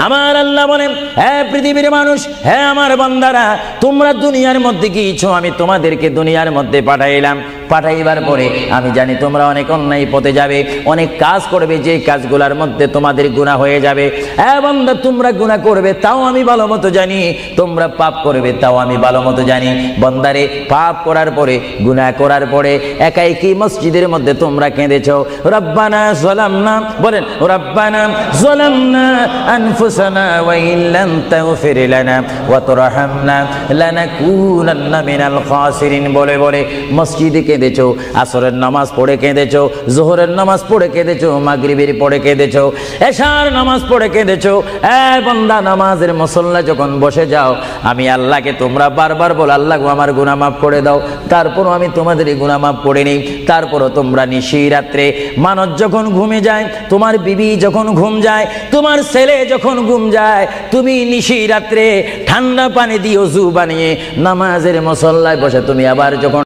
আমার আল্লাহ বলেন, হে পৃথিবীর মানুষ, হে আমার বান্দারা, তোমরা দুনিয়ার মধ্যে গিয়েছো, আমি তোমাদেরকে দুনিয়ার মধ্যে পাঠাইলাম। পাঠাইবার পরে আমি জানি তোমরা অনেক অন্যায় পথে যাবে, অনেক কাজ করবে, যে কাজগুলোর মধ্যে তোমাদের গুনাহ হয়ে যাবে। হ্যাঁ বান্দা, তোমরা গুনাহ করবে তাও আমি ভালো মতো জানি, তোমরা পাপ করবে তাও আমি ভালো মতো জানি। বান্দারে, পাপ করার পরে, গুনাহ করার পরে একাই কি মসজিদের মধ্যে তোমরা কেঁদেছো, রব্বানা যালামনা, বলেন রব্বানা যালামনা আনফুসানা ওয়া ইল্লাম তাগফির লানা ওয়া তুরহামনা লানাকুনান্না মিনাল খাসিরিন বলে বলে মসজিদে কেঁদেছো, আসরের নামাজ পড়ে কেঁদেছো, যোহরের নামাজ পড়ে কেঁদেছো, মাগরিবের পড়ে কেঁদেছো, এশার নামাজ পড়ে কেঁদেছো। এ বান্দা, নামাজের মুসল্লা যখন বসে যাও, আমি আল্লাহকে তোমরা বারবার বলো, আল্লাহ গো আমার গুনাহ মাফ করে দাও। তারপরও আমি তোমাদের গুনাহ মাফ করে নিই। তারপরও তোমরা নিশি রাত্রে, মানুষ যখন ঘুমে যায়, তোমার বিবি যখন ঘুম যায়, তোমার ছেলে যখন ঘুম যায়, তুমি নিশি রাত্রে ঠান্ডা পানি দিয়ে ওযু বানিয়ে নামাজের মুসল্লায় বসে তুমি আবার যখন